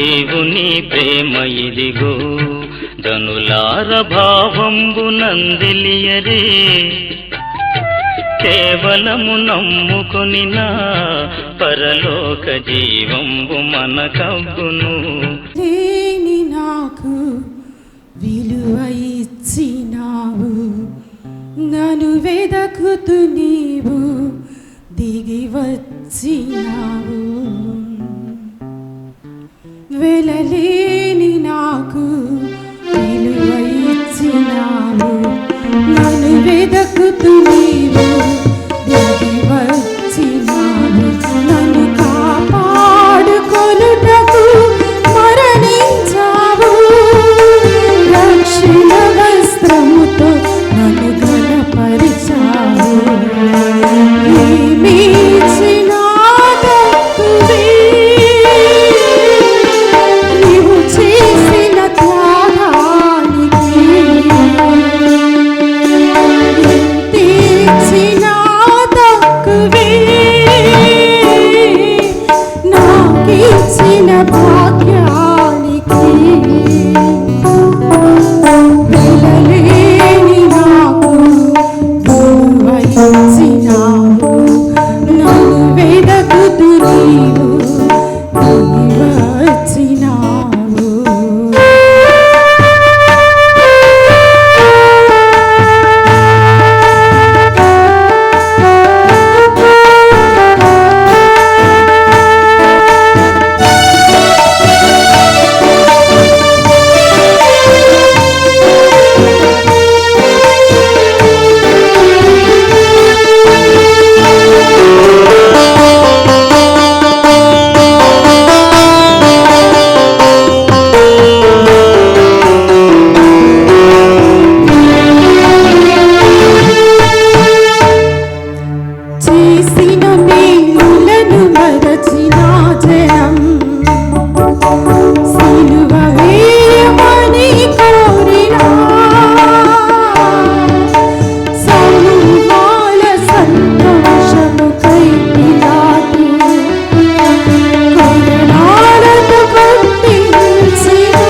దేవుని ప్రేమ ఇదిగో జనులార భావంబు నందిలియరే కేవలము నమ్ముకొని నా పరలోక జీవంబు మనకవ్వును. లేని నాకు విలువ ఇచ్చినావు, నన్ను వెదకుతూ నీవు దిగి వచ్చినావు. వెలలేని నాకు విలువ ఇచ్చినావు, నన్ను వెదకుతూ నీవు దిగి వచ్చినావు. నన్ను కాపాడుకొనుటకు మరణించావు, రక్షణ వస్త్రముతో నన్ను ఘనపరిచావు. ఏమిచ్చినా తక్కువే, నీవు చేసిన త్యాగానికి. ఎంతిచ్చినా తక్కువే, నాకిచ్చిన భాగ్యానికి. వెలలేని నాకు విలువ ఇచ్చినావు, నన్ను వెదకుతూ నీవు దిగి వచ్చినావు. చేసిన మేలులను మరచిన జనం సిలువ వేయమని కోరినా, సమూహాల సంతోషముకై పిలాతు కొరడాలతో కొట్టించినా.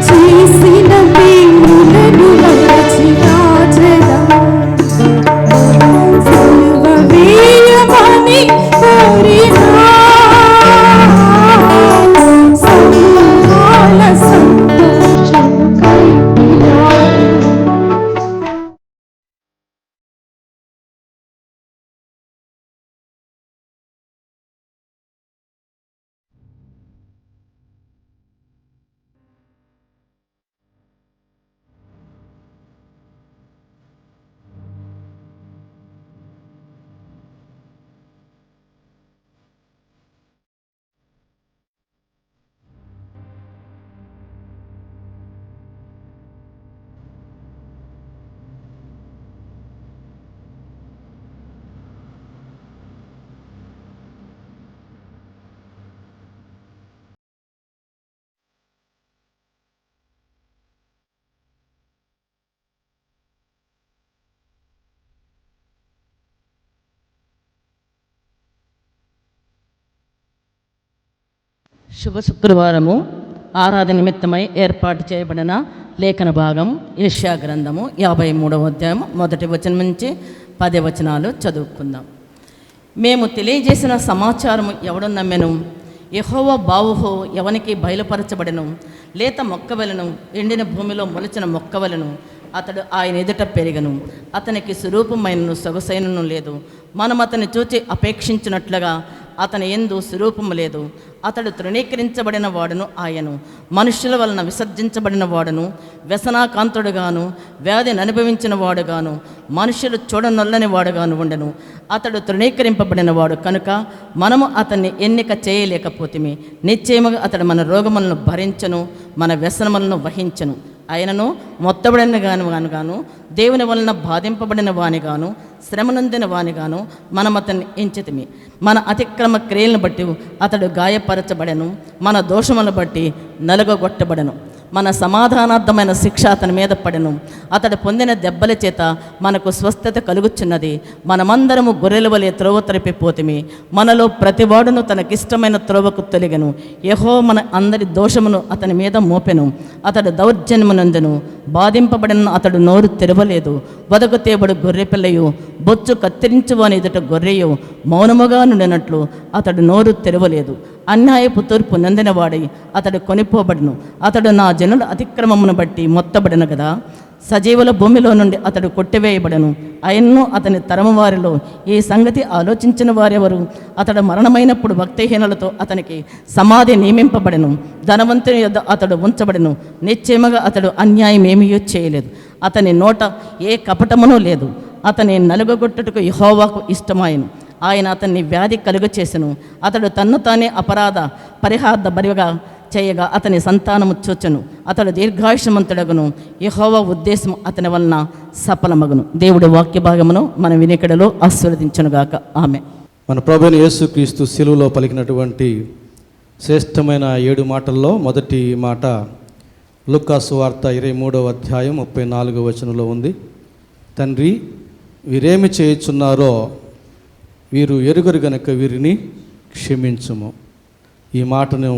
చేసిన మేలులను మరచిన జనం సిలువ వేయమని కోరినా, సమూహాల సంతోషముకై పిలాతు. శుభ శుక్రవారము ఆరాధన నిమిత్తమై ఏర్పాటు చేయబడిన లేఖన భాగం యెషయా గ్రంథము 53వ అధ్యాయము 1వ వచనం నుంచి 10వ వచనాలు చదువుకుందాం. మేము తెలియజేసిన సమాచారము ఎవడు నమ్మెను? యెహోవా బాహువు ఎవనికి బయలుపరచబడెను? లేత మొక్కవలను ఎండిన భూమిలో మొలిచిన మొక్కవలను అతడు ఆయన ఎదుట పెరిగను. అతనికి స్వరూపమైనను సొగసైనను లేదు. మనం అతన్ని చూచి అపేక్షించినట్లుగా అతని యందు స్వరూపము లేదు. అతడు తృణీకరించబడిన వాడును ఆయను, మనుష్యుల వలన విసర్జించబడిన వాడును, వ్యసనాకాంతుడుగాను వ్యాధిని అనుభవించిన వాడుగాను మనుషులు చూడనొల్లని వాడుగాను ఉండెను. అతడు తృణీకరింపబడిన వాడు కనుక మనము అతన్ని ఎన్నిక చేయలేకపోతిమి. నిశ్చయముగా అతడు మన రోగములను భరించను, మన వ్యసనములను వహించను. ఆయనను మొత్తబడిన గాను దేవుని వలన బాధింపబడిన వానిగాను శ్రమనొందిన వానిగాను మనం అతన్ని ఎంచితిమి. మన అతిక్రమ క్రియలను బట్టి అతడు గాయపరచబడెను, మన దోషములను బట్టి నలుగగొట్టబడెను. మన సమాధానార్థమైన శిక్ష అతని మీద పడెను. అతడు పొందిన దెబ్బల చేత మనకు స్వస్థత కలుగుచున్నది. మనమందరము గొర్రెల వలె త్రోవ తరిపిపోతిమి. మనలో ప్రతివాడును తనకిష్టమైన త్రోవకు తొలగెను. యెహోవా మన అందరి దోషమును అతని మీద మోపెను. అతడు దౌర్జన్యమునందెను, బాధింపబడిన అతడు నోరు తెరవలేదు. వదకు తేబడు గొర్రెపిల్లయు, బొచ్చు కత్తిరించువాని ఎదుట గొర్రెయు మౌనముగా నుండినట్లు అతడు నోరు తెరవలేదు. అన్యాయపు తూర్పు నందినవాడై అతడు కొనిపోబడును. అతడు నా జనుల అతిక్రమమును బట్టి మొత్తబడిన కదా. సజీవుల భూమిలో నుండి అతడు కొట్టివేయబడను. ఆయన్ను అతని తరము వారిలో ఈ సంగతి ఆలోచించిన వారెవరు? అతడు మరణమైనప్పుడు భక్తిహీనులతో అతనికి సమాధి నియమింపబడెను. ధనవంతుని యొద్ద అతడు ఉంచబడెను. నిశ్చయముగా అతడు అన్యాయం ఏమీ చేయలేదు. అతని నోట ఏ కపటమునూ లేదు. అతని నలుగగొట్టుటకు యెహోవాకు ఇష్టమాయను. ఆయన అతన్ని వ్యాధి కలుగచేసెను. అతడు తన్ను తానే అపరాధ పరిహార్థ బరిగా చేయగా అతని సంతానము చూచెను. అతడు దీర్ఘాయుష్మంతుడగును. యెహోవా ఉద్దేశం అతని వలన సఫలమగును. దేవుడి వాక్య భాగమును మన వినికిడిలో ఆశీర్వదించునుగాక. ఆమె. మన ప్రభువైన యేసుక్రీస్తు శిలువలో పలికినటువంటి శ్రేష్టమైన 7 మాటల్లో మొదటి మాట లూకా సువార్త 23వ అధ్యాయం 34వ వచనంలో ఉంది. తండ్రి, వీరేమి చేయుచున్నారో వీరు ఎరుగరు గనుక వీరిని క్షమించుము. ఈ మాటను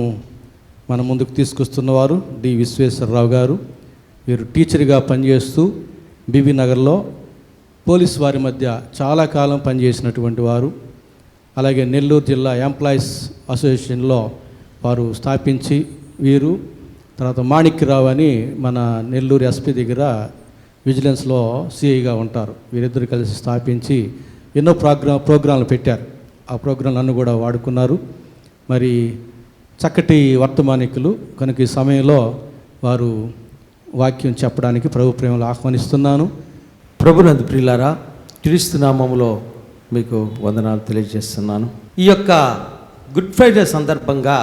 మన ముందుకు తీసుకొస్తున్నవారు డి విశ్వేశ్వరరావు గారు. వీరు టీచర్గా పనిచేస్తూ బీబీ నగర్లో పోలీస్ వారి మధ్య చాలా కాలం పనిచేసినటువంటి వారు. అలాగే నెల్లూరు జిల్లా ఎంప్లాయీస్ అసోసియేషన్లో వారు స్థాపించి వీరు, తర్వాత మాణిక్యరావు అని మన నెల్లూరు ఎస్పీ దగ్గర విజిలెన్స్లో సిఐగా ఉంటారు. వీరిద్దరు కలిసి స్థాపించి ఎన్నో ప్రోగ్రాంలు పెట్టారు. ఆ ప్రోగ్రాంలన్నీ కూడా వాడుకున్నారు. మరి చక్కటి వర్తమానికులు కనుక ఈ సమయంలో వారు వాక్యం చెప్పడానికి ప్రభు ప్రేమలో ఆహ్వానిస్తున్నాను. ప్రభునందు ప్రియులారా, క్రీస్తు నామములో మీకు వందనాలు తెలియజేస్తున్నాను. ఈ యొక్క గుడ్ ఫ్రైడే సందర్భంగా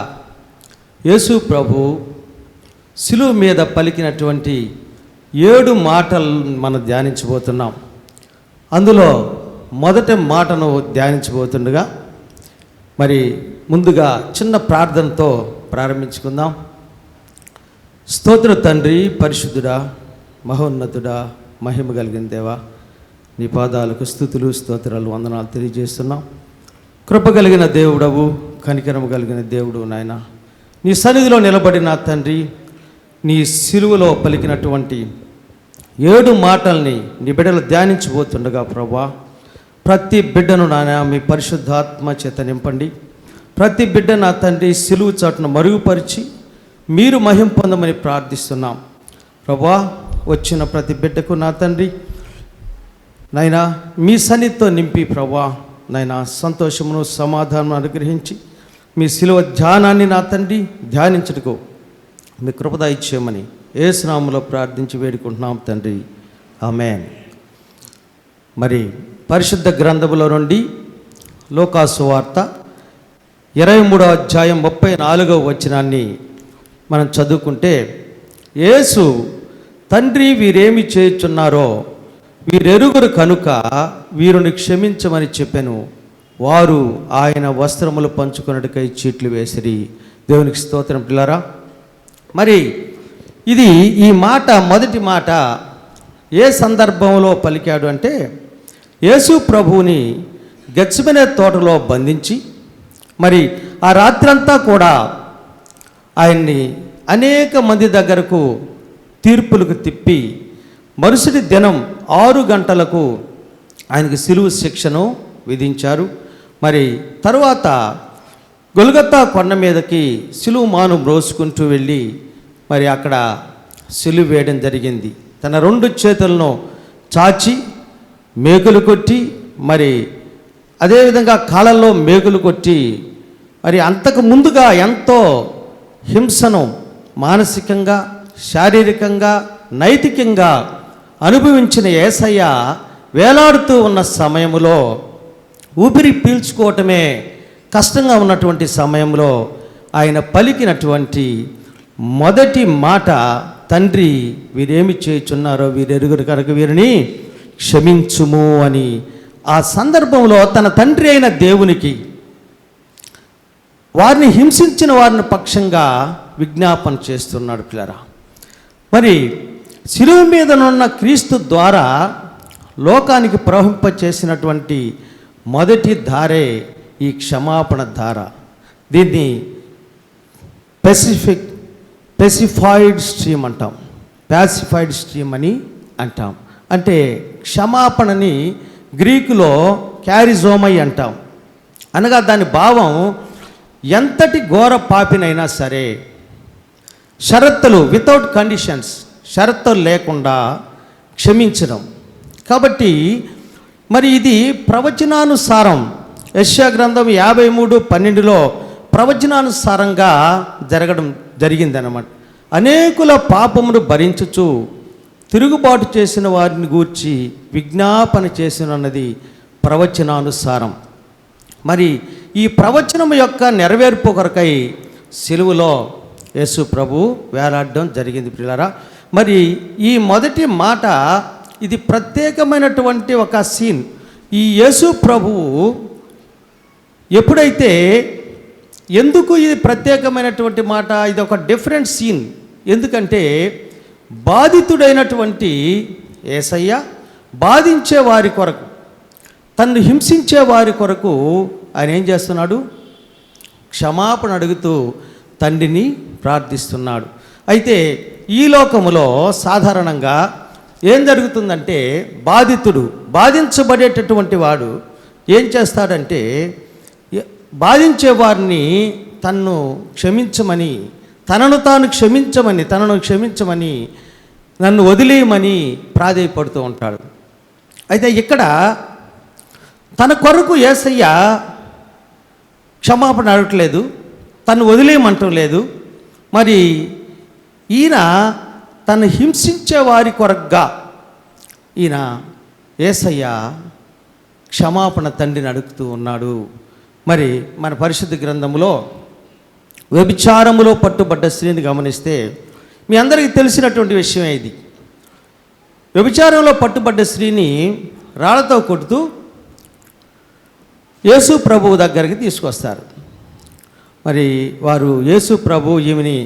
యేసు ప్రభు శిలువ మీద పలికినటువంటి 7 మాటలు మనం ధ్యానించబోతున్నాం. అందులో మొదటి మాటను ధ్యానించబోతుండగా మరి ముందుగా చిన్న ప్రార్థనతో ప్రారంభించుకుందాం. స్తోత్ర తండ్రి, పరిశుద్ధుడా, మహోన్నతుడా, మహిమ కలిగిన దేవా, నీ పాదాలకు స్తుతులు స్తోత్రాలు వందనాలు తెలియజేస్తున్నాం. కృప కలిగిన దేవుడవు, కనికరము కలిగిన దేవుడు నాయన, నీ సన్నిధిలో నిలబడిన తండ్రి, నీ సిలువలో పలికినటువంటి 7 మాటల్ని నీ బిడ్డలు ధ్యానించబోతుండగా ప్రభా, ప్రతి బిడ్డను నాయన మీ పరిశుద్ధాత్మ చేత నింపండి. ప్రతి బిడ్డ నా తండ్రి సిలువ చాటును మరుగుపరిచి మీరు మహిమ పొందమని ప్రార్థిస్తున్నాం. ప్రభా, వచ్చిన ప్రతి బిడ్డకు నా తండ్రి నాయన మీ సన్నిధితో నింపి ప్రభా నాయన సంతోషమును సమాధానం అనుగ్రహించి మీ సిలువ ధ్యానాన్ని నా తండ్రి ధ్యానించుటకు మీ కృపద ఇచ్చేయమని యేసు నామములో ప్రార్థించి వేడుకుంటున్నాం తండ్రి, ఆమేన్. మరి పరిశుద్ధ గ్రంథములో నుండి లూకా సువార్త 23వ అధ్యాయం 34వ వచనాన్ని మనం చదువుకుంటే, యేసు తండ్రి, వీరేమి చేయుచున్నారో వీరెరుగురు కనుక వీరిని క్షమించమని చెప్పెను. వారు ఆయన వస్త్రములు పంచుకొనుటకై చీట్లు వేసిరి. దేవునికి స్తోత్రం. పిల్లరా, మరి ఇది ఈ మాట మొదటి మాట ఏ సందర్భంలో పలికాడు అంటే, యేసు ప్రభువుని గెత్సేమనే తోటలో బంధించి మరి ఆ రాత్రంతా కూడా ఆయన్ని అనేక మంది దగ్గరకు తీర్పులకు తిప్పి మరుసటి దినం 6 గంటలకు ఆయనకి సిలువ శిక్షను విధించారు. మరి తరువాత గొల్గొతా కొండ మీదకి సిలువ మాను మ్రోసుకుంటూ వెళ్ళి మరి అక్కడ సిలువ వేయడం జరిగింది. తన 2 చేతులను చాచి మేకులు కొట్టి, మరి అదేవిధంగా కాళ్ళల్లో మేకులు కొట్టి, మరి అంతకు ముందుగా ఎంతో హింసను మానసికంగా, శారీరకంగా, నైతికంగా అనుభవించిన యేసయ్య వేలాడుతూ ఉన్న సమయంలో, ఊపిరి పీల్చుకోవటమే కష్టంగా ఉన్నటువంటి సమయంలో ఆయన పలికినటువంటి మొదటి మాట, తండ్రి, వీరేమి చేయుచున్నారో వీరెరుగురు కనుక వీరిని క్షమించుము అని ఆ సందర్భంలో తన తండ్రి అయిన దేవునికి వారిని హింసించిన వారిని పక్షంగా విజ్ఞాపన చేస్తున్నాడు. పిల్లరా, మరి శిలువ మీదనున్న క్రీస్తు ద్వారా లోకానికి ప్రవహింపచేసినటువంటి మొదటి ధారే ఈ క్షమాపణ ధార. దీన్ని పెసిఫైడ్ స్ట్రీమ్ అంటాం, ప్యాసిఫైడ్ స్ట్రీమ్ అని అంటాం. అంటే క్షమాపణని గ్రీకులో క్యారిజోమై అంటాం. అనగా దాని భావం ఎంతటి ఘోర పాపినైనా సరే షరతులు, వితౌట్ కండిషన్స్, షరతులు లేకుండా క్షమించడం. కాబట్టి మరి ఇది ప్రవచనానుసారం, యెషయా గ్రంథం 53:12లో ప్రవచనానుసారంగా జరిగిందన్నమాట. అనేకుల పాపమును భరించుచు తిరుగుబాటు చేసిన వారిని గూర్చి విజ్ఞాపన చేసినన్నది ప్రవచనానుసారం. మరి ఈ ప్రవచనం యొక్క నెరవేర్పు కొరకై సిలువలో యేసు ప్రభు వేలాడడం జరిగింది ప్రియులారా. మరి ఈ మొదటి మాట ఇది ప్రత్యేకమైనటువంటి ఒక సీన్. ఈ యేసు ప్రభువు ఎప్పుడైతే, ఎందుకు ఇది ప్రత్యేకమైనటువంటి మాట, ఇది ఒక డిఫరెంట్ సీన్. ఎందుకంటే బాధితుడైనటువంటి యేసయ్య బాధించే వారి కొరకు, తన్ను హింసించే వారి కొరకు ఆయన ఏం చేస్తున్నాడు? క్షమాపణ అడుగుతూ తండ్రిని ప్రార్థిస్తున్నాడు. అయితే ఈ లోకములో సాధారణంగా ఏం జరుగుతుందంటే, బాధించబడేటటువంటి వాడు ఏం చేస్తాడంటే, బాధించే వారిని తన్ను క్షమించమని, తనను క్షమించమని, నన్ను వదిలేయమని ప్రాధేయపడుతూ ఉంటాడు. అయితే ఇక్కడ తన కొరకు యేసయ్య క్షమాపణ అడగట్లేదు, తను వదిలేయమంటం లేదు. మరి ఈయన తను హింసించే వారి కొరకుగా ఈయన యేసయ్య క్షమాపణ తండ్రిని అడుగుతూ ఉన్నాడు. మరి మన పరిశుద్ధ గ్రంథంలో వ్యభిచారములో పట్టుబడ్డ స్త్రీని గమనిస్తే మీ అందరికీ తెలిసినటువంటి విషయమే ఇది. వ్యభిచారంలో పట్టుబడ్డ స్త్రీని రాళ్లతో కొడుతూ యేసు ప్రభువు దగ్గరికి తీసుకొస్తారు. మరి వారు యేసు ప్రభు ఈమెని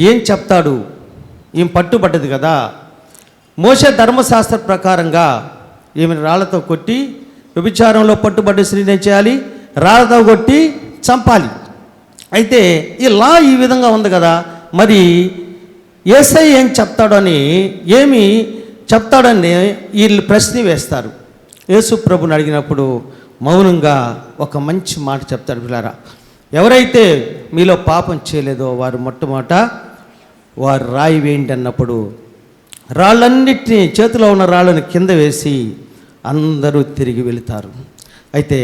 ఏం చెప్తాడు, ఈమె పట్టుబడ్డది కదా, మోషే ధర్మశాస్త్ర ప్రకారంగా ఈమెను రాళ్లతో కొట్టి, వ్యభిచారంలో పట్టుబడ్డ స్త్రీని ఏం చేయాలి? రాళ్లతో కొట్టి చంపాలి. అయితే ఈ లా ఈ విధంగా ఉంది కదా, మరి యేసయ్య ఏం చెప్తాడని వీళ్ళు ప్రశ్న వేస్తారు. యేసు ప్రభుని అడిగినప్పుడు మౌనంగా ఒక మంచి మాట చెప్తాడు. పిల్లారా, ఎవరైతే మీలో పాపం చేయలేదో వారు మొట్టమొదట వారు రాయి వేయండి అన్నప్పుడు రాళ్ళన్నిటినీ, చేతిలో ఉన్న రాళ్ళని కింద వేసి అందరూ తిరిగి వెళుతారు. అయితే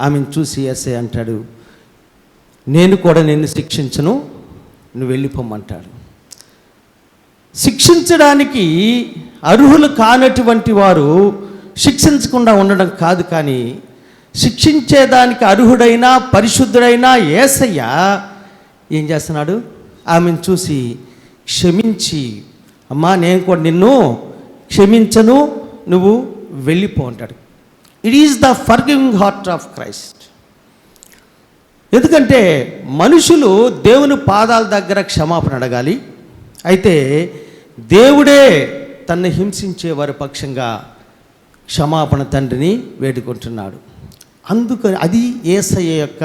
ఆమెను చూసి యేసయ్య అంటాడు, నేను కూడా నిన్ను శిక్షించను, నువ్వు వెళ్ళిపోమ్మంటాడు. శిక్షించడానికి అర్హులు కానటువంటి వారు శిక్షించకుండా ఉండడం కాదు, కానీ శిక్షించేదానికి అర్హుడైన పరిశుద్ధుడైన యేసయ్య ఏం చేస్తున్నాడు? ఆమెను చూసి క్షమించి, అమ్మా నేను కూడా నిన్ను క్షమించను, నువ్వు వెళ్ళిపో అంటాడు. It is the forgiving heart of Christ. ఎందుకంటే మనుషులు దేవుని పాదాల దగ్గర క్షమాపణ అడగాలి. అయితే దేవుడే తన్ను హింసించే వారి పక్షంగా క్షమాపణ తండ్రిని వేడుకుంటున్నాడు. అందుకని అది యేసయ్య యొక్క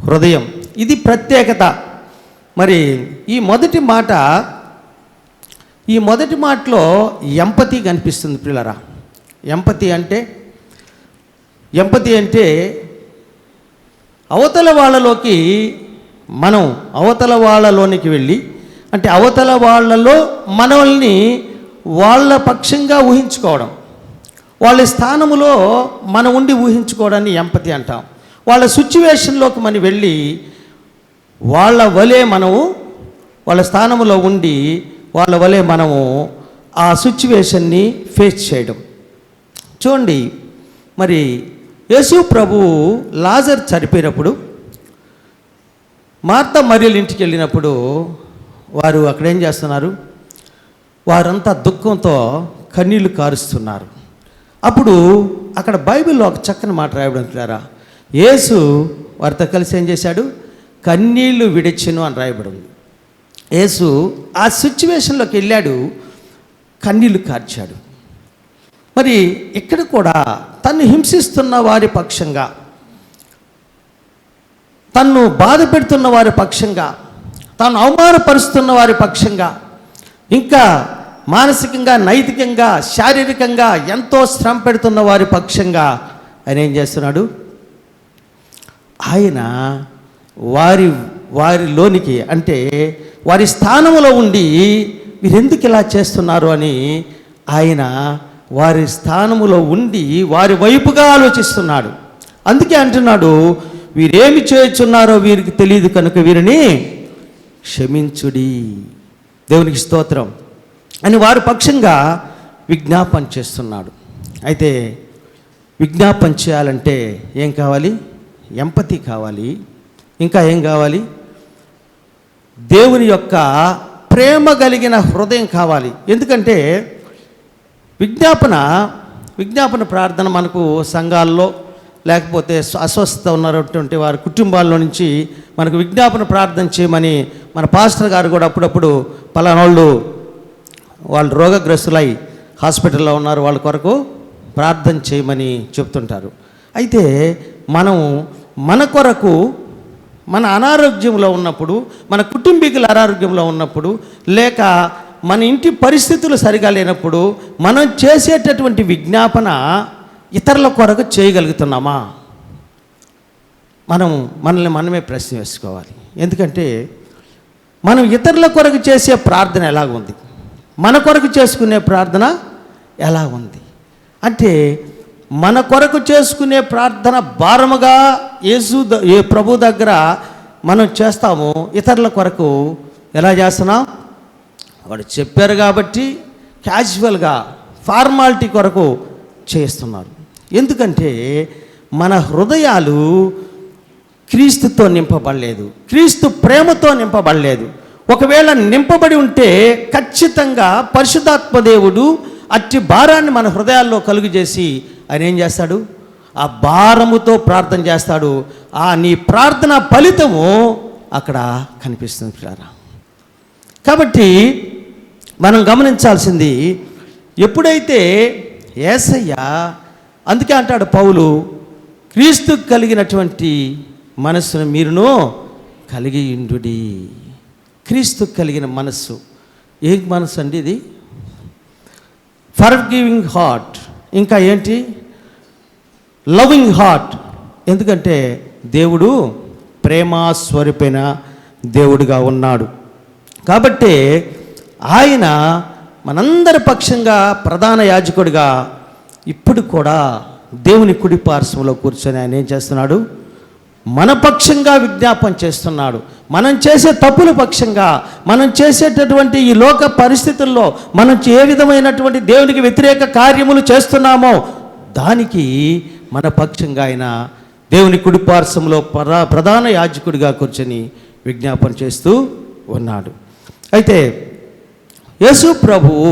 హృదయం, ఇది ప్రత్యేకత. మరి ఈ మొదటి మాటలో ఎంపతి కనిపిస్తుంది పిల్లరా. ఎంపతి అంటే అవతల వాళ్ళలోనికి వెళ్ళి, అంటే అవతల వాళ్ళలో మనల్ని వాళ్ళ పక్షంగా ఊహించుకోవడం, వాళ్ళ స్థానంలో మనం ఉండి ఊహించుకోవడాన్ని ఎంపతి అంటాం. వాళ్ళ సిచ్యువేషన్లోకి మనం వెళ్ళి వాళ్ళ స్థానంలో ఉండి వాళ్ళ వలె మనము ఆ సిచ్యువేషన్ని ఫేస్ చేయడం. చూడండి, మరి యేసు ప్రభువు లాజర్ చనిపోయినప్పుడు మార్తా మరియల ఇంటికి వెళ్ళినప్పుడు వారు అక్కడ ఏం చేస్తున్నారు? వారంతా దుఃఖంతో కన్నీళ్లు కారుస్తున్నారు. అప్పుడు అక్కడ బైబిల్లో ఒక చక్కని మాట రాయబడి ఉంటారా, యేసు వారితో కలిసి ఏం చేశాడు? కన్నీళ్లు విడిచెను అని రాయబడి ఉంది. యేసు ఆ సిచ్యువేషన్లోకి వెళ్ళాడు, కన్నీళ్లు కార్చాడు. మరి ఇక్కడ కూడా తన్ను హింసిస్తున్న వారి పక్షంగా, తన్ను బాధ పెడుతున్న వారి పక్షంగా, తాను అవమానపరుస్తున్న వారి పక్షంగా, ఇంకా మానసికంగా, నైతికంగా, శారీరకంగా ఎంతో శ్రమ పెడుతున్న వారి పక్షంగా ఆయన ఏం చేస్తున్నాడు? ఆయన వారిలోనికి, అంటే వారి స్థానంలో ఉండి వీరెందుకు ఇలా చేస్తున్నారు అని ఆయన వారి స్థానములో ఉండి వారి వైపుగా ఆలోచిస్తున్నాడు. అందుకే అంటున్నాడు, వీరేమి చేయుచున్నారో వీరికి తెలియదు కనుక వీరిని క్షమించుడి, దేవునికి స్తోత్రం అని వారి పక్షంగా విజ్ఞాపన చేస్తున్నాడు. అయితే విజ్ఞాపన చేయాలంటే ఏం కావాలి? ఎంపతి కావాలి. ఇంకా ఏం కావాలి? దేవుని యొక్క ప్రేమ కలిగిన హృదయం కావాలి. ఎందుకంటే విజ్ఞాపన ప్రార్థన మనకు సంఘాల్లో, లేకపోతే అస్వస్థత ఉన్నటువంటి వారి కుటుంబాల్లో నుంచి మనకు విజ్ఞాపన ప్రార్థన చేయమని మన పాస్టర్ గారు కూడా అప్పుడప్పుడు పలానోళ్ళు వాళ్ళు రోగగ్రస్తులై హాస్పిటల్లో ఉన్నారు, వాళ్ళ కొరకు ప్రార్థన చేయమని చెప్తుంటారు. అయితే మనం మన కొరకు, మన అనారోగ్యంలో ఉన్నప్పుడు, మన కుటుంబీకుల అనారోగ్యంలో ఉన్నప్పుడు, లేక మన ఇంటి పరిస్థితులు సరిగా లేనప్పుడు మనం చేసేటటువంటి విజ్ఞాపన ఇతరుల కొరకు చేయగలుగుతున్నామా? మనల్ని మనమే ప్రశ్న వేసుకోవాలి. ఎందుకంటే మనం ఇతరుల కొరకు చేసే ప్రార్థన ఎలాగ ఉంది, మన కొరకు చేసుకునే ప్రార్థన ఎలా ఉంది అంటే, మన కొరకు చేసుకునే ప్రార్థన భారముగా ఏ ప్రభు దగ్గర మనం చేస్తాము. ఇతరుల కొరకు ఎలా చేస్తున్నాం? వాడు చెప్పారు కాబట్టి క్యాజువల్గా ఫార్మాలిటీ కొరకు చేస్తున్నారు. ఎందుకంటే మన హృదయాలు క్రీస్తుతో నింపబడలేదు, క్రీస్తు ప్రేమతో నింపబడలేదు. ఒకవేళ నింపబడి ఉంటే ఖచ్చితంగా పరిశుద్ధాత్మ దేవుడు అట్టి భారాన్ని మన హృదయాల్లో కలుగు చేసి ఆయన ఏం చేస్తాడు? ఆ భారముతో ప్రార్థన చేస్తాడు. ఆ నీ ప్రార్థన ఫలితము అక్కడ కనిపిస్తుంది పిల్లారా. కాబట్టి మనం గమనించాల్సింది, ఎప్పుడైతే యేసయ్య, అందుకే అంటాడు పౌలు, క్రీస్తుకు కలిగినటువంటి మనస్సును మీరును కలిగి ఉండుడి. క్రీస్తుకు కలిగిన మనస్సు ఏ మనస్సు అండి ఇది? Forgiving heart. ఇంకా ఏంటి? Loving heart. ఎందుకంటే దేవుడు ప్రేమాస్వరూపైన దేవుడుగా ఉన్నాడు. కాబట్టి ఆయన మనందరి పక్షంగా ప్రధాన యాజకుడిగా ఇప్పుడు కూడా దేవుని కుడి పార్శ్వంలో కూర్చొని ఆయన ఏం చేస్తున్నాడు? మన పక్షంగా విజ్ఞాపన చేస్తున్నాడు. మనం చేసే తప్పుల పక్షంగా, మనం చేసేటటువంటి ఈ లోక పరిస్థితుల్లో మనం ఏ విధమైనటువంటి దేవునికి వ్యతిరేక కార్యములు చేస్తున్నామో దానికి మన పక్షంగా ఆయన దేవుని కుడి పార్శ్వంలో ప్రధాన యాజకుడిగా కూర్చొని విజ్ఞాపన చేస్తూ ఉన్నాడు. అయితే యేసు ప్రభువు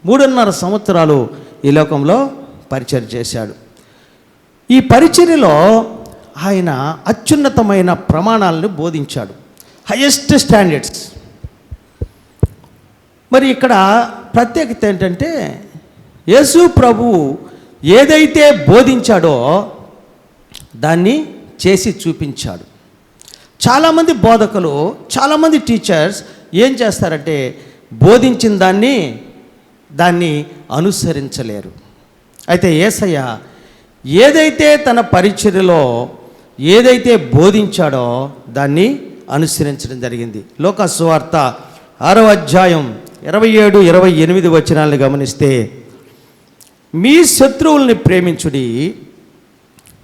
3.5 సంవత్సరాలు ఈ లోకంలో పరిచర్య చేశాడు. ఈ పరిచర్యలో ఆయన అత్యున్నతమైన ప్రమాణాలను బోధించాడు, హైయెస్ట్ స్టాండర్డ్స్. మరి ఇక్కడ ప్రత్యేకత ఏంటంటే, యేసు ప్రభువు ఏదైతే బోధించాడో దాన్ని చేసి చూపించాడు. చాలామంది బోధకులు, చాలామంది టీచర్స్ ఏం చేస్తారంటే బోధించిన దాన్ని అనుసరించలేరు. అయితే యేసయ్య ఏదైతే తన పరిచర్యలో ఏదైతే బోధించాడో దాన్ని అనుసరించడం జరిగింది. లోకా సువార్త 6వ అధ్యాయం 27, 28 వచనాలను గమనిస్తే, మీ శత్రువుల్ని ప్రేమించుడి,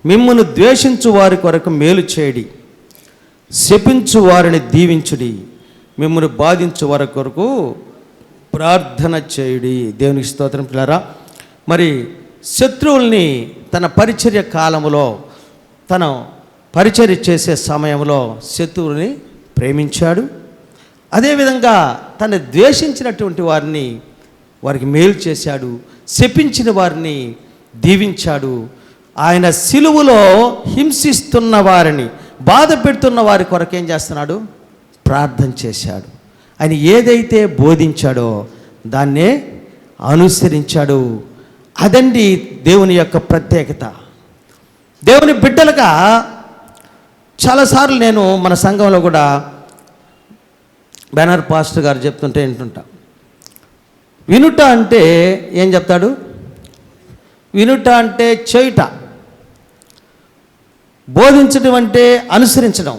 మిమ్మును ద్వేషించు వారి కొరకు మేలు చేయడి, శపించు వారిని దీవించుడి, మిమ్మల్ని బాధించు వారి కొరకు ప్రార్థన చేయుడి. దేవునికి స్తోత్రం పిల్లారా. మరి శత్రువుల్ని తన పరిచర్య కాలంలో, తన పరిచర్య చేసే సమయంలో శత్రువుని ప్రేమించాడు. అదేవిధంగా తను ద్వేషించినటువంటి వారికి మేలు చేశాడు, శపించిన వారిని దీవించాడు. ఆయన సిలువలో హింసిస్తున్న వారిని, బాధ పెడుతున్న వారి కొరకు ఏం చేస్తున్నాడు? ప్రార్థన చేశాడు. ఆయన ఏదైతే బోధించాడో దాన్నే అనుసరించాడు. అదండి దేవుని యొక్క ప్రత్యేకత. దేవుని బిడ్డలుగా చాలాసార్లు నేను మన సంఘంలో కూడా బ్యానర్ పాస్టర్ గారు చెప్తుంటే వింటుంటా. వినుట అంటే ఏం చెప్తాడు? వినుట అంటే చేయుట, బోధించడం అంటే అనుసరించడం.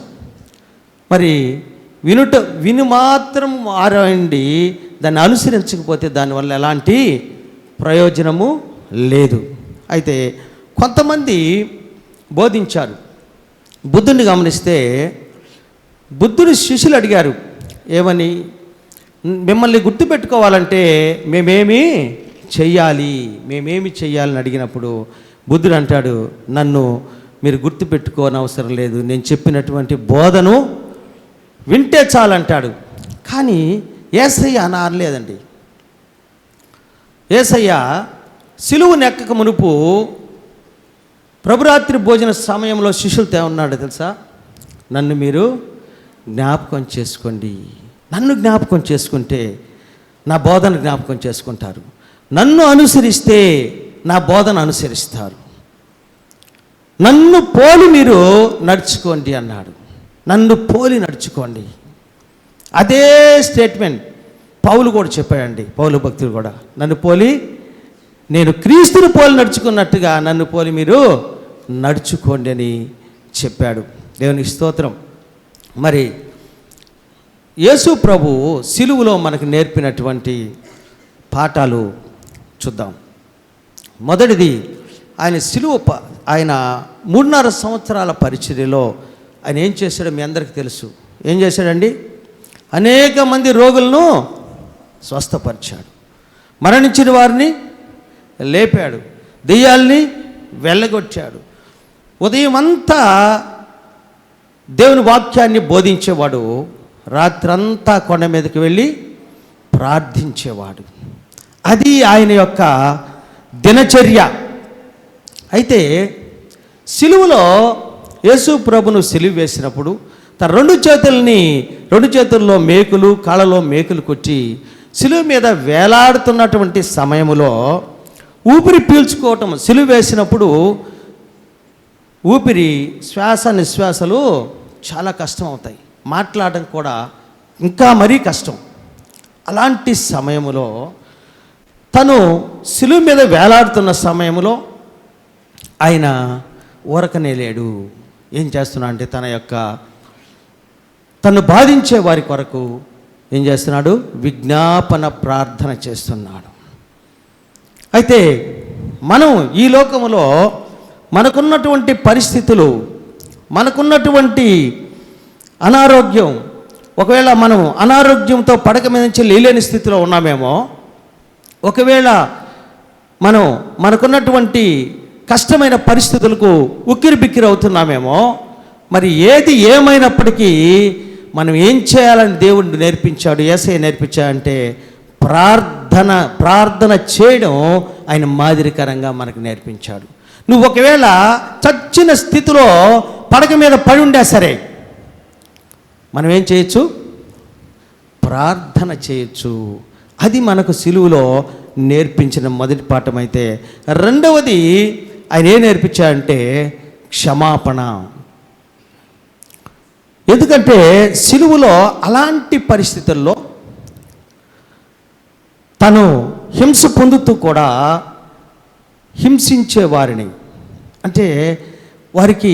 మరి విని మాత్రం ఆరండి, దాన్ని అనుసరించకపోతే దానివల్ల ఎలాంటి ప్రయోజనము లేదు. అయితే కొంతమంది బోధించారు. బుద్ధుని గమనిస్తే బుద్ధుని శిష్యులు అడిగారు ఏమని, మిమ్మల్ని గుర్తుపెట్టుకోవాలంటే మేమేమి చెయ్యాలని అడిగినప్పుడు బుద్ధుడు అంటాడు, నన్ను మీరు గుర్తుపెట్టుకోని అవసరం లేదు, నేను చెప్పినటువంటి బోధను వింటే చాలంటాడు. కానీ యేసయ్య అలా అనలేదండి. యేసయ్య సిలువు నెక్కక మునుపు ప్రభురాత్రి భోజన సమయంలో శిష్యులతో ఏమన్నాడు తెలుసా? నన్ను మీరు జ్ఞాపకం చేసుకోండి. నన్ను జ్ఞాపకం చేసుకుంటే నా బోధన జ్ఞాపకం చేసుకుంటారు. నన్ను అనుసరిస్తే నా బోధన అనుసరిస్తారు. నన్ను పోలి మీరు నడుచుకోండి అన్నాడు. నన్ను పోలి నడుచుకోండి. అదే స్టేట్మెంట్ పౌలు కూడా చెప్పాడండి. పౌలు భక్తులు కూడా నన్ను పోలి, నేను క్రీస్తుని పోలి నడుచుకున్నట్టుగా నన్ను పోలి మీరు నడుచుకోండి అని చెప్పాడు. దేవునికి స్తోత్రం. మరి యేసు ప్రభు సిలువలో మనకు నేర్పినటువంటి పాఠాలు చూద్దాం. మొదటిది, ఆయన ఆయన 3.5 సంవత్సరాల పరిచర్యలో ఆయన ఏం చేశాడో మీ అందరికీ తెలుసు. ఏం చేశాడండి? అనేక మంది రోగులను స్వస్థపరిచాడు, మరణించిన వారిని లేపాడు, దెయ్యాల్ని వెళ్ళగొట్టాడు. ఉదయం అంతా దేవుని వాక్యాన్ని బోధించేవాడు, రాత్రంతా కొండ మీదకి వెళ్ళి ప్రార్థించేవాడు. అది ఆయన యొక్క దినచర్య. అయితే సిలువలో యేసు ప్రభును సిలువ వేసినప్పుడు తన రెండు చేతుల్లో మేకులు, కాళ్ళలో మేకులు కొట్టి సిలువ మీద వేలాడుతున్నటువంటి సమయంలో ఊపిరి పీల్చుకోవటం, సిలువ వేసినప్పుడు ఊపిరి, శ్వాస నిశ్వాసలు చాలా కష్టం అవుతాయి. మాట్లాడడం కూడా ఇంకా మరీ కష్టం. అలాంటి సమయంలో తను సిలువ మీద వేలాడుతున్న సమయంలో ఆయన ఊరకనే లేడు. ఏం చేస్తున్నా అంటే తను బాధించే వారి కొరకు ఏం చేస్తున్నాడు? విజ్ఞాపన ప్రార్థన చేస్తున్నాడు. అయితే మనం ఈ లోకములో మనకున్నటువంటి పరిస్థితులు, మనకున్నటువంటి అనారోగ్యం, ఒకవేళ మనం అనారోగ్యంతో పడక మీద నుంచి లేలేని స్థితిలో ఉన్నామేమో, ఒకవేళ మనకున్నటువంటి కష్టమైన పరిస్థితులకు ఉక్కిరి బిక్కిరి అవుతున్నామేమో, మరి ఏది ఏమైనప్పటికీ మనం ఏం చేయాలని దేవుడు నేర్పించాడు, యేసయ్య నేర్పించాడంటే ప్రార్థన చేయడం ఆయన మాదిరికరంగా మనకు నేర్పించాడు. నువ్వు ఒకవేళ చచ్చిన స్థితిలో పడక మీద పడి ఉండా సరే, మనం ఏం చేయొచ్చు? ప్రార్థన చేయొచ్చు. అది మనకు సిలువలో నేర్పించిన మొదటి పాఠం. అయితే రెండవది ఆయన ఏం నేర్పించాడంటే క్షమాపణ. ఎందుకంటే సిలువలో అలాంటి పరిస్థితుల్లో తను హింస పొందుతూ కూడా హింసించే వారిని, అంటే వారికి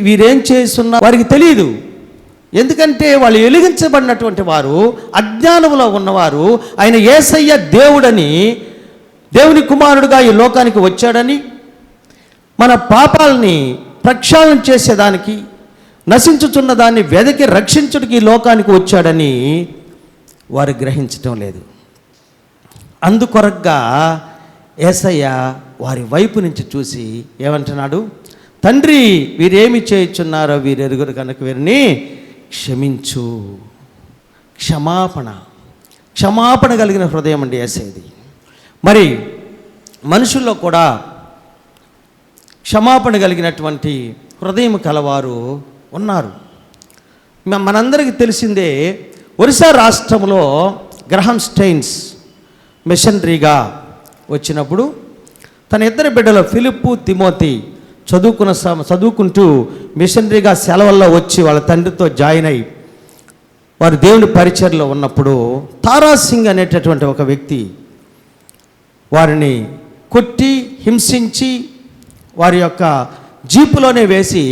వీరేం చేస్తున్నా వారికి తెలియదు. ఎందుకంటే వాళ్ళు వెలిగించబడినటువంటి వారు, అజ్ఞానంలో ఉన్నవారు, ఆయన యేసయ్య దేవుడని, దేవుని కుమారుడుగా ఈ లోకానికి వచ్చాడని, మన పాపాలని ప్రక్షాళన చేసేదానికి, నశించుచున్న దాన్ని వెదకి రక్షించుడికి ఈ లోకానికి వచ్చాడని వారు గ్రహించటం లేదు. అందుకొరగ్గా యేసయ్య వారి వైపు నుంచి చూసి ఏమంటున్నాడు? తండ్రి, వీరేమి చేయుచున్నారో వీరెరుగురు కనుక వీరిని క్షమించు. క్షమాపణ కలిగిన హృదయం అండి యేసయ్యది. మరి మనుషుల్లో కూడా క్షమాపణ కలిగినటువంటి హృదయం కలవారు ఉన్నారు. మనందరికీ తెలిసిందే, ఒరిస్సా రాష్ట్రంలో గ్రహం స్టెయిన్స్ మిషనరీగా వచ్చినప్పుడు తన ఇద్దరు బిడ్డలు ఫిలిప్పు, తిమోతి చదువుకుంటూ మిషనరీగా సెలవుల్లో వచ్చి వాళ్ళ తండ్రితో జాయిన్ అయ్యి వారు దేవుని పరిచర్లో ఉన్నప్పుడు తారాసింగ్ అనేటటువంటి ఒక వ్యక్తి వారిని కొట్టి హింసించి వారి యొక్క జీపులోనే వేసి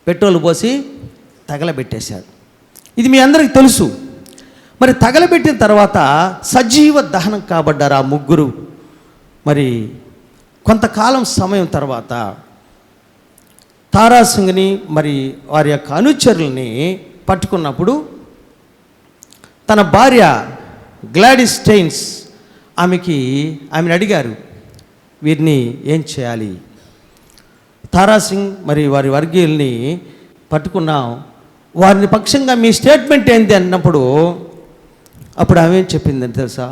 పెట్రోల్ పోసి తగలబెట్టేశాడు. ఇది మీ అందరికీ తెలుసు. మరి తగలబెట్టిన తర్వాత సజీవ దహనం కాబడ్డారు ఆ ముగ్గురు. మరి కొంతకాలం సమయం తర్వాత తారాసింగ్ని మరి వారి యొక్క అనుచరుల్ని పట్టుకున్నప్పుడు తన భార్య గ్లాడిస్ స్టెయిన్స్ ఆమెను అడిగారు, వీరిని ఏం చేయాలి? తారాసింగ్ మరి వారి వర్గీయుల్ని పట్టుకున్నాం, వారిని పక్షంగా మీ స్టేట్మెంట్ ఏంటి అన్నప్పుడు అప్పుడు ఆమె ఏం చెప్పిందని తెలుసా?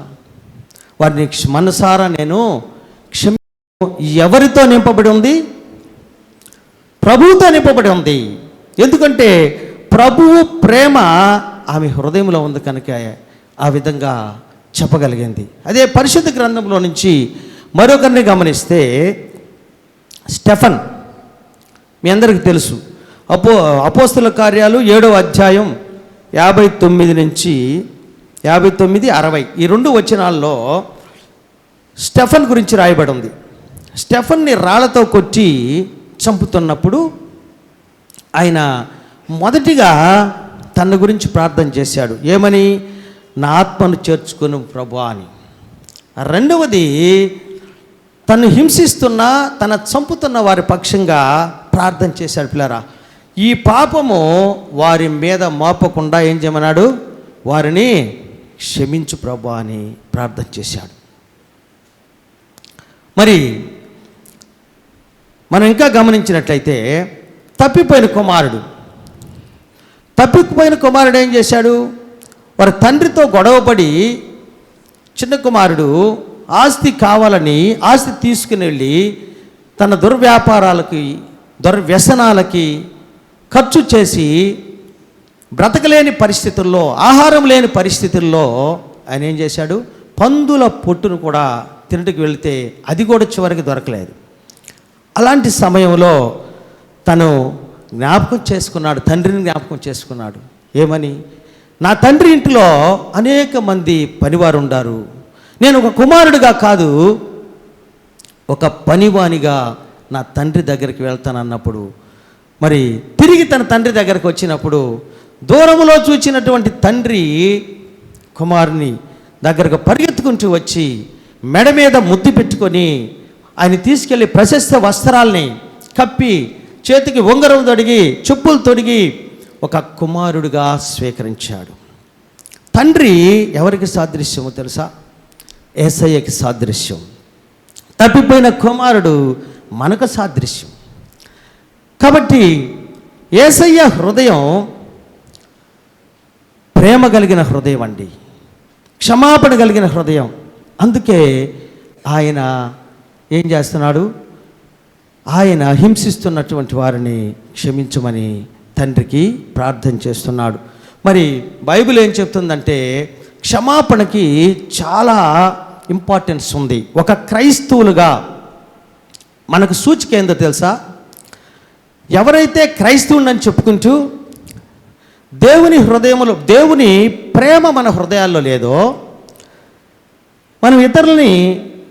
వారిని మనసారా నేను ఎవరితో నింపబడి ఉంది? ప్రభువుతో నింపబడి ఉంది. ఎందుకంటే ప్రభువు ప్రేమ ఆమె హృదయంలో ఉంది కనుక ఆ విధంగా చెప్పగలిగింది. అదే పరిశుద్ధ గ్రంథంలో నుంచి మరొకరిని గమనిస్తే స్టెఫన్, మీ అందరికీ తెలుసు. అపోస్తుల కార్యాలు 7వ అధ్యాయం 59 నుంచి 59-60 ఈ 2 వచనాల్లో స్టెఫన్ గురించి రాయబడి ఉంది. స్టెఫన్ని రాళ్లతో కొట్టి చంపుతున్నప్పుడు ఆయన మొదటిగా తన గురించి ప్రార్థన చేశాడు. ఏమని? నా ఆత్మను చేర్చుకుని ప్రభువా అని. రెండవది, తను హింసిస్తున్న తన చంపుతున్న వారి పక్షంగా ప్రార్థన చేశాడు. పిల్లరా, ఈ పాపము వారి మీద మోపకుండా ఏం చేయమన్నాడు? వారిని క్షమించు ప్రభువా అని ప్రార్థన చేశాడు. మరి మనం ఇంకా గమనించినట్లయితే తప్పిపోయిన కుమారుడు ఏం చేశాడు? వారి తండ్రితో గొడవపడి చిన్న కుమారుడు ఆస్తి కావాలని ఆస్తి తీసుకుని వెళ్ళి తన దుర్వ్యాపారాలకి దుర్వ్యసనాలకి ఖర్చు చేసి బ్రతకలేని పరిస్థితుల్లో, ఆహారం లేని పరిస్థితుల్లో ఆయన ఏం చేశాడు? పందుల పొట్టును కూడా తినటికి వెళితే అది కూడా చివరికి దొరకలేదు. అలాంటి సమయంలో తను జ్ఞాపకం చేసుకున్నాడు, తండ్రిని జ్ఞాపకం చేసుకున్నాడు. ఏమని? నా తండ్రి ఇంటిలో అనేక మంది పనివారు ఉండారు, నేను ఒక కుమారుడిగా కాదు ఒక పనివానిగా నా తండ్రి దగ్గరికి వెళ్తానన్నప్పుడు మరి తిరిగి తన తండ్రి దగ్గరికి వచ్చినప్పుడు దూరంలో చూచినటువంటి తండ్రి కుమారుని దగ్గరకు పరిగెత్తుకుంటూ వచ్చి మెడ మీద ముద్దు పెట్టుకొని ఆయన తీసుకెళ్ళి ప్రశస్త వస్త్రాల్ని కప్పి చేతికి ఉంగరం తొడిగి చెప్పులు తొడిగి ఒక కుమారుడిగా స్వీకరించాడు. తండ్రి ఎవరికి సాదృశ్యమో తెలుసా? యేసయ్యకి సాదృశ్యం. తప్పిపోయిన కుమారుడు మనకు సాదృశ్యం. కాబట్టి యేసయ్య హృదయం ప్రేమ కలిగిన హృదయం అండి, క్షమాపణ కలిగిన హృదయం. అందుకే ఆయన ఏం చేస్తున్నాడు? ఆయన హింసిస్తున్నటువంటి వారిని క్షమించమని తండ్రికి ప్రార్థన చేస్తున్నాడు. మరి బైబిల్ ఏం చెప్తుందంటే క్షమాపణకి చాలా ఇంపార్టెన్స్ ఉంది. ఒక క్రైస్తవులుగా మనకు సూచిక ఏందో తెలుసా? ఎవరైతే క్రైస్తవుని చెప్పుకుంటూ దేవుని హృదయంలో దేవుని ప్రేమ మన హృదయాల్లో లేదో, మనం ఇతరులని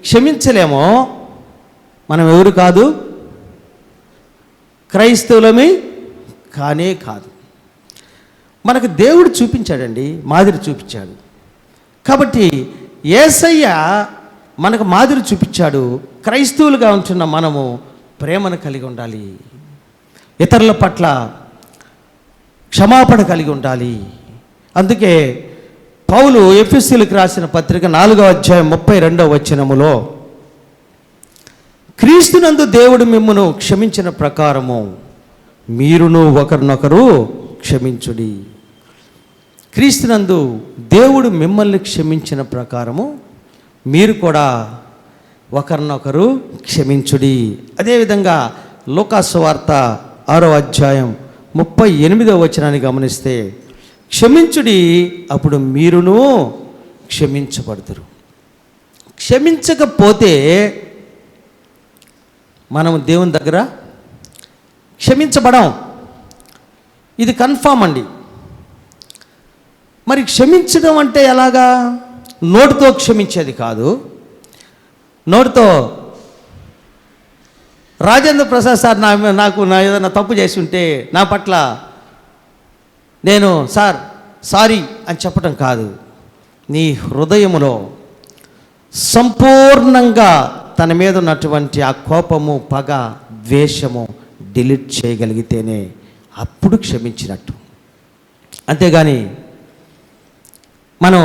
క్షమించలేమో, మనం ఎవరు కాదు, క్రైస్తవులమి కానే కాదు. మనకు దేవుడు చూపించాడండి, మాదిరి చూపించాడు. కాబట్టి యేసయ్య మనకు మాదిరి చూపించాడు. క్రైస్తవులుగా ఉంటున్న మనము ప్రేమను కలిగి ఉండాలి, ఇతరుల పట్ల క్షమాపణ కలిగి ఉండాలి. అందుకే పౌలు ఎఫెసీయులకు రాసిన పత్రిక 4వ అధ్యాయం 32వ వచనములో క్రీస్తునందు దేవుడు మిమ్మును క్షమించిన ప్రకారము మీరును ఒకరినొకరు క్షమించుడి. క్రీస్తునందు దేవుడు మిమ్మల్ని క్షమించిన ప్రకారము మీరు కూడా ఒకరినొకరు క్షమించుడి. అదేవిధంగా లూకా సువార్త 6వ అధ్యాయం 38వ వచనాన్ని గమనిస్తే, క్షమించుడి అప్పుడు మీరును క్షమించబడుదురు. క్షమించకపోతే మనం దేవుని దగ్గర క్షమించబడం, ఇది కన్ఫామ్ అండి. మరి క్షమించడం అంటే ఎలాగా? నోటితో క్షమించేది కాదు. నోటితో రాజేంద్ర ప్రసాద్ సార్ నాకు ఏదైనా తప్పు చేసి ఉంటే నా పట్ల నేను సారీ అని చెప్పడం కాదు. నీ హృదయములో సంపూర్ణంగా తన మీద ఉన్నటువంటి ఆ కోపము, పగ, ద్వేషము డిలీట్ చేయగలిగితేనే అప్పుడు క్షమించినట్టు. అంతేగాని మనం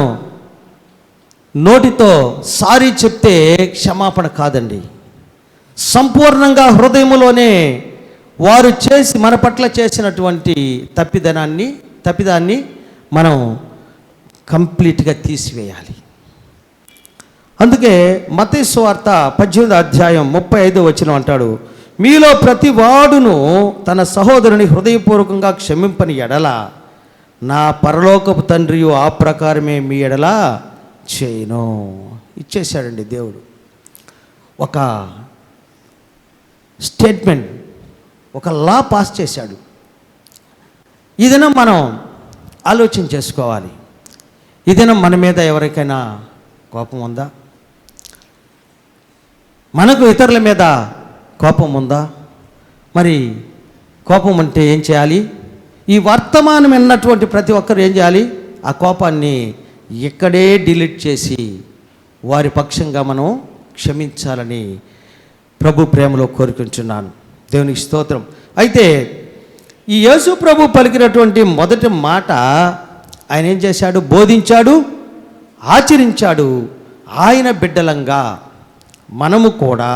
నోటితో సారీ చెప్తే క్షమాపణ కాదండి. సంపూర్ణంగా హృదయములోనే వారు మన పట్ల చేసినటువంటి తప్పిదాన్ని మనం కంప్లీట్గా తీసివేయాలి. అందుకే మత్తయి సువార్త 18వ అధ్యాయం 35వ వచనం అంటాడు, మీలో ప్రతి వాడును తన సహోదరుని హృదయపూర్వకంగా క్షమింపని ఎడల నా పరలోకపు తండ్రియు ఆ ప్రకారమే మీ ఎడల చేయను. ఇచ్చేశాడండి దేవుడు ఒక స్టేట్మెంట్, ఒక లా పాస్ చేశాడు. ఇదైనా మనం ఆలోచన చేసుకోవాలి. ఇదైనా మన మీద ఎవరికైనా కోపం ఉందా? మనకు ఇతరుల మీద కోపం ఉందా? మరి కోపం అంటే ఏం చేయాలి? ఈ వర్తమానం విన్నటువంటి ప్రతి ఒక్కరు ఏం చేయాలి? ఆ కోపాన్ని ఇక్కడే డిలీట్ చేసి వారి పక్షంగా మనం క్షమించాలని ప్రభు ప్రేమలో కోరుకుంటున్నాను. దేవునికి స్తోత్రం. అయితే ఈ యేసు ప్రభు పలికినటువంటి మొదటి మాట ఆయన ఏం చేశాడు? బోధించాడు, ఆచరించాడు. ఆయన బిడ్డలంగా మనము కూడా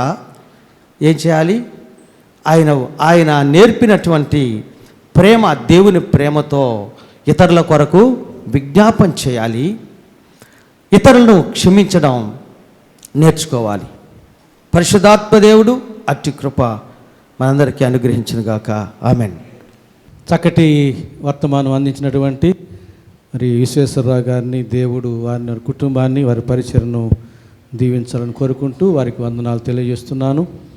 ఏం చేయాలి? ఆయన నేర్పినటువంటి ప్రేమ, దేవుని ప్రేమతో ఇతరుల కొరకు విజ్ఞాపన చేయాలి. ఇతరులను క్షమించడం నేర్చుకోవాలి. పరిశుద్ధాత్మ దేవుడు అట్టి కృప మనందరికీ అనుగ్రహించునుగాక. ఆమెన్. చక్కటి వర్తమానం అందించినటువంటి మరి విశ్వేశ్వరరావు గారిని దేవుడు వారి కుటుంబాన్ని, వారి పరిచయను దీవించాలని కోరుకుంటూ వారికి వందనాలు తెలియజేస్తున్నాను.